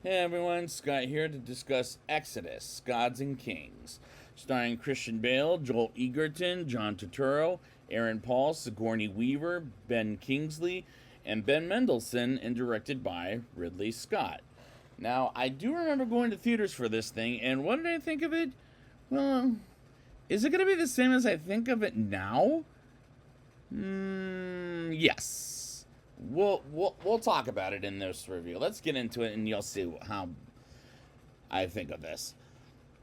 Hey everyone, Scott here to discuss Exodus, Gods and Kings, starring Christian Bale, Joel Egerton, John Turturro, Aaron Paul, Sigourney Weaver, Ben Kingsley, and Ben Mendelsohn, and directed by Ridley Scott. Now, I do remember going to theaters for this thing, and what did I think of it? Well, is it going to be the same as I think of it now? Yes. We'll talk about it in this review. Let's get into it, and you'll see how I think of this.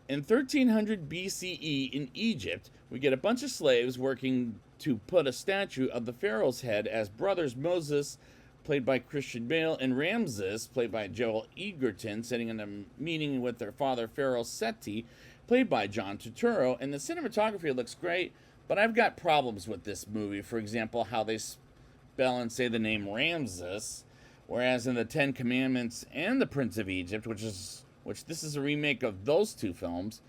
In 1300 BCE in Egypt, we get a bunch of slaves working to put a statue of the pharaoh's head as brothers Moses, played by Christian Bale, and Ramses, played by Joel Egerton, sitting in a meeting with their father Pharaoh Seti, played by John Turturro. And the cinematography looks great, but I've got problems with this movie. For example, how they spell and say the name Ramses, whereas in the Ten Commandments and the Prince of Egypt, which this is a remake of those two films,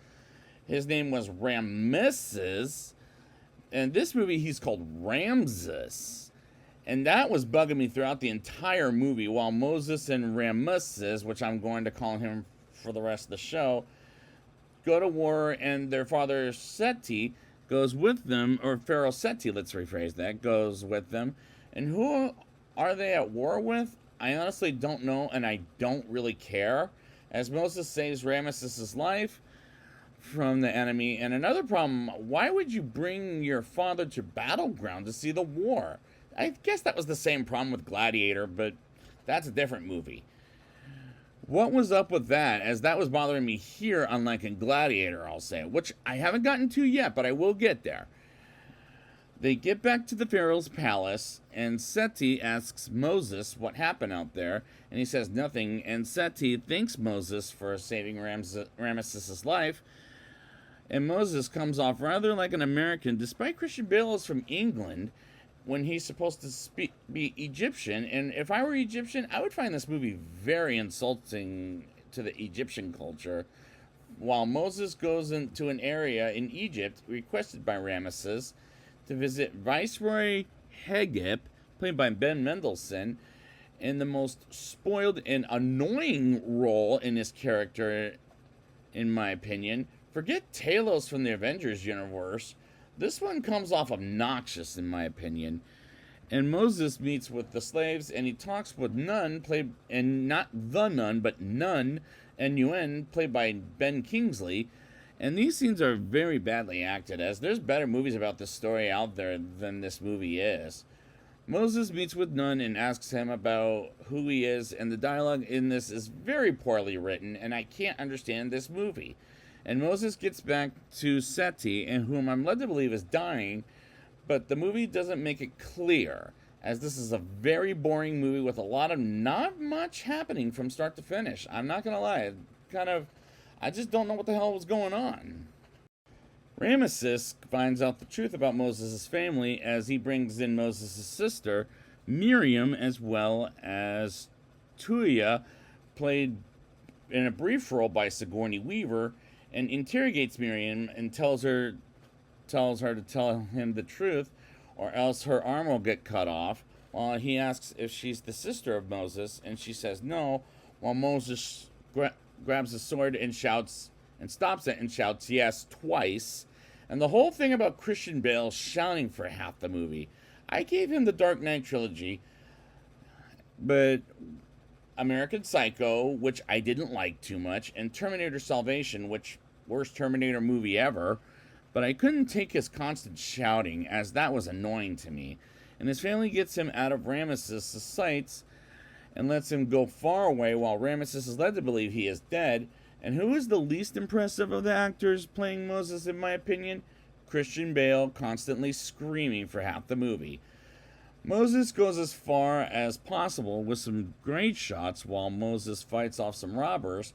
his name was Ramesses. In this movie, he's called Ramses. And that was bugging me throughout the entire movie, while Moses and Ramesses, which I'm going to call him for the rest of the show, go to war, and their father Seti goes with them, or Pharaoh Seti, let's rephrase that, goes with them. And who are they at war with? I honestly don't know, and I don't really care, as Moses saves Ramesses' life from the enemy. And another problem, why would you bring your father to battleground to see the war? I guess that was the same problem with Gladiator, but that's a different movie. What was up with that, as that was bothering me here, unlike in Gladiator, I'll say, which I haven't gotten to yet, but I will get there. They get back to the Pharaoh's palace, and Seti asks Moses what happened out there, and he says nothing, and Seti thanks Moses for saving Ramesses' life, and Moses comes off rather like an American, despite Christian Bale is from England, when he's supposed to be Egyptian. And if I were Egyptian, I would find this movie very insulting to the Egyptian culture. While Moses goes into an area in Egypt requested by Ramesses to visit Viceroy Hegep, played by Ben Mendelsohn, in the most spoiled and annoying role in his character, in my opinion. Forget Talos from the Avengers universe. This one comes off obnoxious, in my opinion. And Moses meets with the slaves, and he talks with Nun, and not the Nun, but Nun, N-U-N, played by Ben Kingsley. And these scenes are very badly acted, as there's better movies about this story out there than this movie is. Moses meets with Nun and asks him about who he is, and the dialogue in this is very poorly written, and I can't understand this movie. And Moses gets back to Seti, and whom I'm led to believe is dying, but the movie doesn't make it clear, as this is a very boring movie with a lot of not much happening from start to finish. I'm not gonna lie, I just don't know what the hell was going on. Ramesses finds out the truth about Moses' family as he brings in Moses' sister, Miriam, as well as Tuya, played in a brief role by Sigourney Weaver, and interrogates Miriam and tells her to tell him the truth, or else her arm will get cut off, while he asks if she's the sister of Moses, and she says no, while Moses grabs a sword and shouts, and stops it and shouts yes twice. And the whole thing about Christian Bale shouting for half the movie. I gave him the Dark Knight trilogy, but American Psycho, which I didn't like too much, and Terminator Salvation, which worst Terminator movie ever, but I couldn't take his constant shouting, as that was annoying to me. And his family gets him out of Ramesses' sights and lets him go far away, while Ramesses is led to believe he is dead. And who is the least impressive of the actors playing Moses, in my opinion? Christian Bale, constantly screaming for half the movie. Moses goes as far as possible with some great shots while Moses fights off some robbers,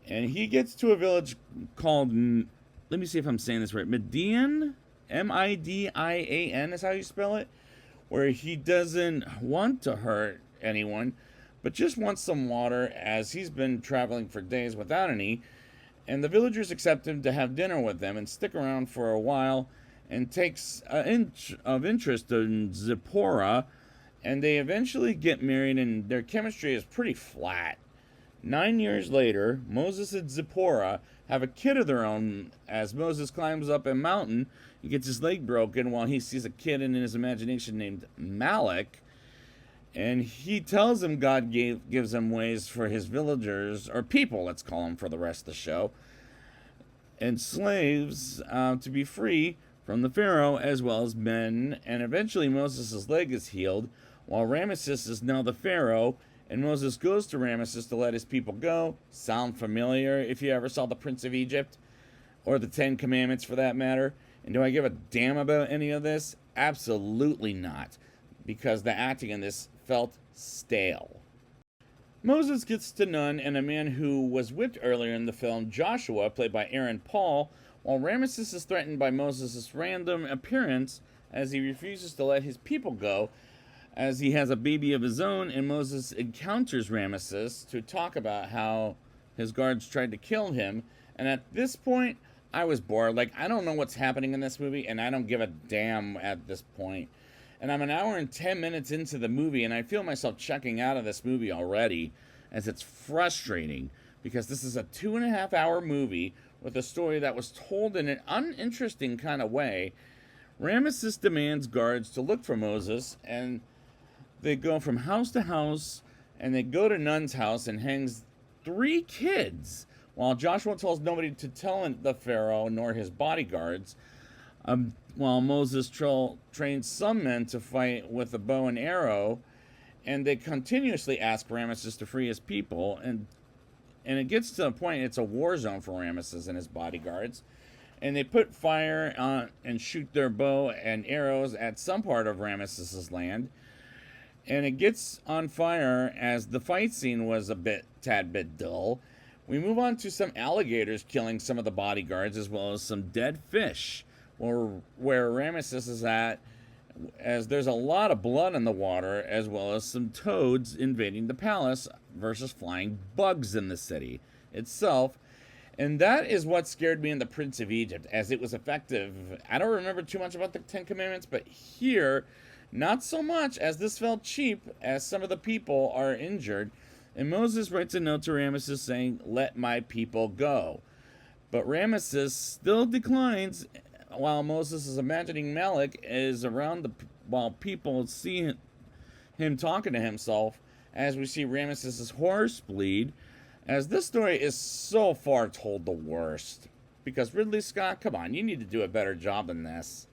and he gets to a village called, let me see if I'm saying this right, Midian? M-I-D-I-A-N is how you spell it, where he doesn't want to hurt anyone, but just wants some water, as he's been traveling for days without any, and the villagers accept him to have dinner with them and stick around for a while, and takes an inch of interest in Zipporah, and they eventually get married, and their chemistry is pretty flat. 9 years later, Moses and Zipporah have a kid of their own. As Moses climbs up a mountain, he gets his leg broken while he sees a kid in his imagination named Malak. And he tells him God gives him ways for his villagers, or people, let's call them for the rest of the show, and slaves to be free from the Pharaoh as well as men. And eventually Moses' leg is healed, while Ramesses is now the Pharaoh. And Moses goes to Ramesses to let his people go. Sound familiar if you ever saw The Prince of Egypt? Or the Ten Commandments for that matter? And do I give a damn about any of this? Absolutely not. Because the acting in this felt stale. Moses gets to Nun and a man who was whipped earlier in the film, Joshua, played by Aaron Paul, while Ramesses is threatened by Moses' random appearance as he refuses to let his people go, as he has a baby of his own, and Moses encounters Ramesses to talk about how his guards tried to kill him. And at this point, I was bored. Like, I don't know what's happening in this movie, and I don't give a damn at this point. And I'm an hour and 10 minutes into the movie, and I feel myself checking out of this movie already, as it's frustrating, because this is a 2.5-hour movie with a story that was told in an uninteresting kind of way. Ramesses demands guards to look for Moses, and they go from house to house, and they go to Nun's house and hangs 3 kids, while Joshua tells nobody to tell the Pharaoh nor his bodyguards, while Moses trains some men to fight with a bow and arrow, and they continuously ask Ramesses to free his people, and it gets to the point it's a war zone for Ramesses and his bodyguards, and they put fire on and shoot their bow and arrows at some part of Ramesses' land. And it gets on fire as the fight scene was a tad bit dull. We move on to some alligators killing some of the bodyguards, as well as some dead fish, where Ramesses is at, as there's a lot of blood in the water, as well as some toads invading the palace versus flying bugs in the city itself. And that is what scared me in The Prince of Egypt, as it was effective. I don't remember too much about the Ten Commandments, but here, not so much, as this felt cheap, as some of the people are injured. And Moses writes a note to Ramesses saying, "Let my people go." But Ramesses still declines, while Moses is imagining Malak is around while people see him talking to himself, as we see Ramesses' horse bleed, as this story is so far told the worst. Because Ridley Scott, come on, you need to do a better job than this.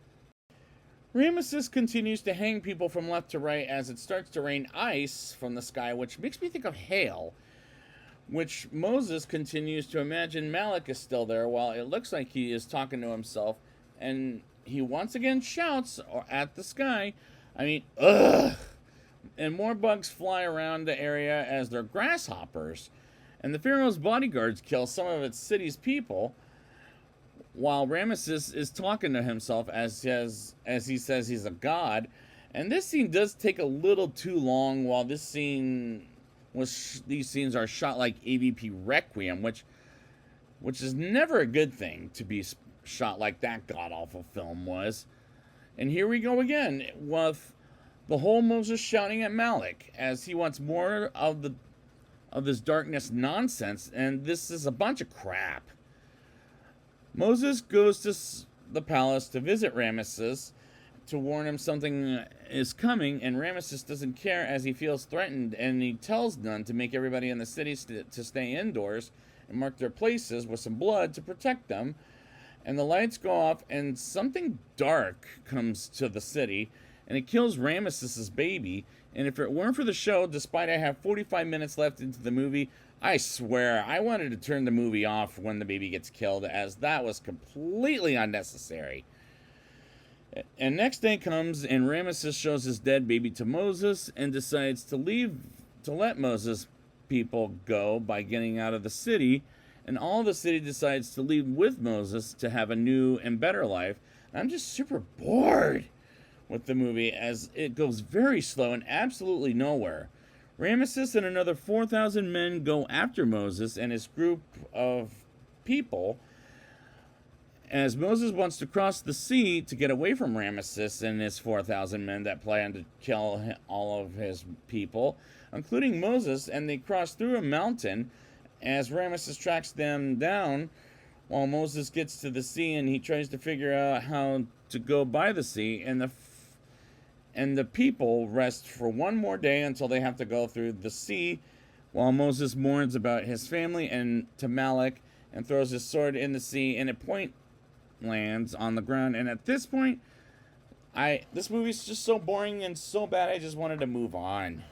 Ramesses continues to hang people from left to right as it starts to rain ice from the sky, which makes me think of hail, which Moses continues to imagine Malak is still there while it looks like he is talking to himself, and he once again shouts at the sky, I mean, ugh! And more bugs fly around the area as they're grasshoppers, and the Pharaoh's bodyguards kill some of its city's people, while Ramesses is talking to himself as he says he's a god. And this scene does take a little too long, while these scenes are shot like AVP Requiem, which is never a good thing to be shot like that god-awful film was. And here we go again with the whole Moses shouting at Malak as he wants more of this darkness nonsense, and this is a bunch of crap. Moses goes to the palace to visit Ramesses to warn him something is coming, and Ramesses doesn't care as he feels threatened, and he tells Nun to make everybody in the city to stay indoors and mark their places with some blood to protect them. And the lights go off, and something dark comes to the city, and it kills Ramesses' baby. And if it weren't for the show, despite I have 45 minutes left into the movie, I swear I wanted to turn the movie off when the baby gets killed, as that was completely unnecessary. And next day comes, and Ramesses shows his dead baby to Moses and decides to let Moses' people go by getting out of the city. And all the city decides to leave with Moses to have a new and better life. And I'm just super bored with the movie, as it goes very slow and absolutely nowhere. Ramesses and another 4,000 men go after Moses and his group of people, as Moses wants to cross the sea to get away from Ramesses and his 4,000 men that plan to kill all of his people, including Moses, and they cross through a mountain as Ramesses tracks them down while Moses gets to the sea and he tries to figure out how to go by the sea, and the people rest for one more day until they have to go through the sea, while Moses mourns about his family and to Malek and throws his sword in the sea, and a point lands on the ground. And at this point, this movie's just so boring and so bad, I just wanted to move on.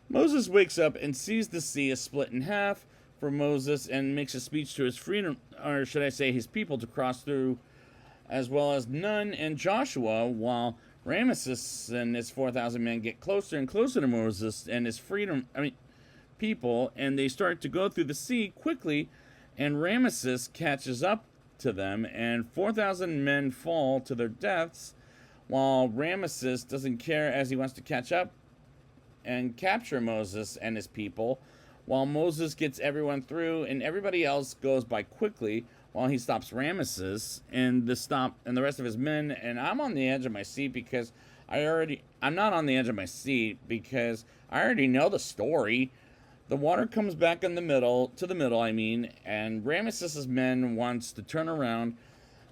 Moses wakes up and sees the sea is split in half for Moses and makes a speech to his freedom, or should I say his people, to cross through, as well as Nun and Joshua, while Ramesses and his 4,000 men get closer and closer to Moses and his people, and they start to go through the sea quickly, and Ramesses catches up to them, and 4,000 men fall to their deaths, while Ramesses doesn't care as he wants to catch up and capture Moses and his people, while Moses gets everyone through, and everybody else goes by quickly while he stops Ramesses and the rest of his men. And I'm on the edge of my seat because I'm not on the edge of my seat because I already know the story. The water comes back in the middle, and Ramesses' men wants to turn around,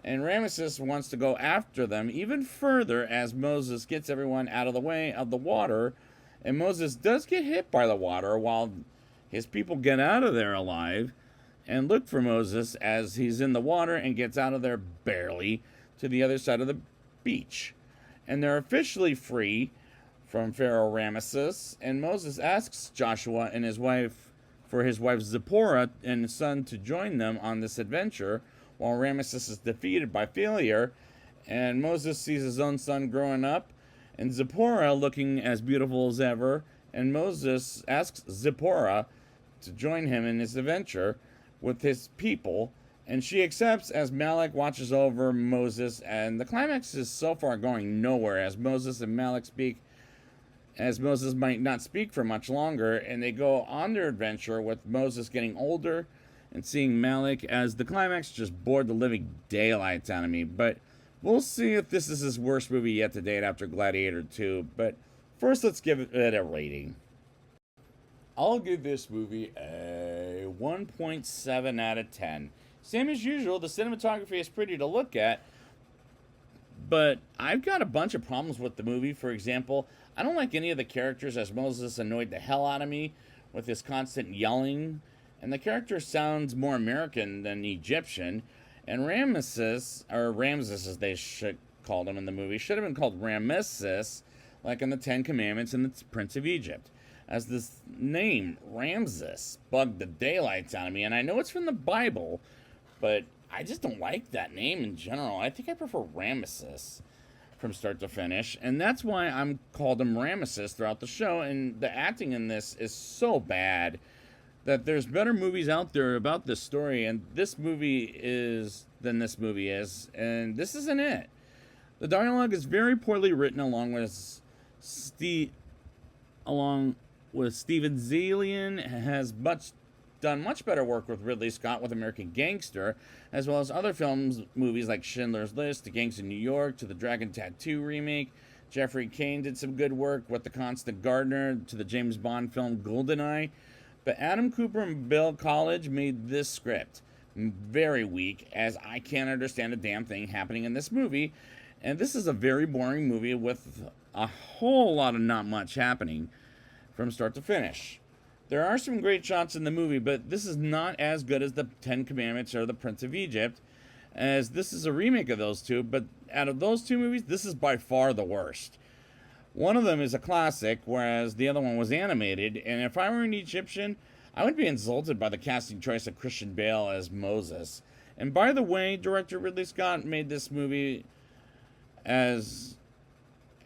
and Ramesses wants to go after them even further as Moses gets everyone out of the way of the water, and Moses does get hit by the water while his people get out of there alive and look for Moses as he's in the water and gets out of there barely to the other side of the beach. And they're officially free from Pharaoh Ramesses, and Moses asks Joshua and his wife Zipporah and his son to join them on this adventure, while Ramesses is defeated by failure, and Moses sees his own son growing up, and Zipporah looking as beautiful as ever, and Moses asks Zipporah to join him in his adventure with his people, and she accepts as Malek watches over Moses, and the climax is so far going nowhere as Moses and Malek speak, as Moses might not speak for much longer, and they go on their adventure with Moses getting older and seeing Malek as the climax just bored the living daylights out of me. But we'll see if this is his worst movie yet to date after Gladiator 2. But first, let's give it a rating. I'll give this movie a 1.7 out of 10. Same as usual, the cinematography is pretty to look at, but I've got a bunch of problems with the movie. For example, I don't like any of the characters as Moses annoyed the hell out of me with his constant yelling, and the character sounds more American than Egyptian, and Ramesses as they should called him in the movie, should have been called Ramesses, like in the Ten Commandments and the Prince of Egypt, as this name, Ramses, bugged the daylights out of me, and I know it's from the Bible, but I just don't like that name in general. I think I prefer Ramesses from start to finish, and that's why I'm called him Ramesses throughout the show, and the acting in this is so bad that there's better movies out there about this story, and this movie is, and this isn't it. The dialogue is very poorly written along with Steven Zalian has done much better work with Ridley Scott with American Gangster, as well as other movies like Schindler's List, The Gangs of New York, to the Dragon Tattoo remake. Jeffrey Kane did some good work with The Constant Gardener, to the James Bond film GoldenEye. But Adam Cooper and Bill College made this script very weak, as I can't understand a damn thing happening in this movie. And this is a very boring movie with a whole lot of not much happening from start to finish. There are some great shots in the movie, but this is not as good as the Ten Commandments or the Prince of Egypt, as this is a remake of those two, but out of those two movies, this is by far the worst. One of them is a classic, whereas the other one was animated, and if I were an Egyptian, I would be insulted by the casting choice of Christian Bale as Moses. And by the way, director Ridley Scott made this movie as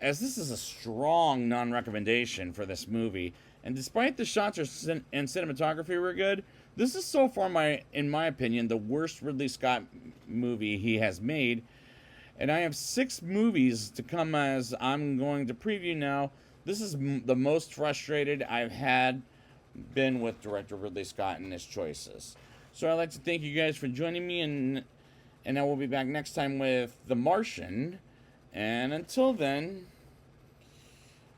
this is a strong non-recommendation for this movie. And despite the shots and cinematography were good, this is so far, in my opinion, the worst Ridley Scott movie he has made. And I have 6 movies to come as I'm going to preview now. This is the most frustrated I've been with director Ridley Scott and his choices. So I'd like to thank you guys for joining me And then we'll be back next time with The Martian. And until then,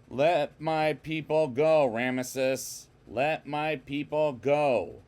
let my people go, Ramesses. Let my people go.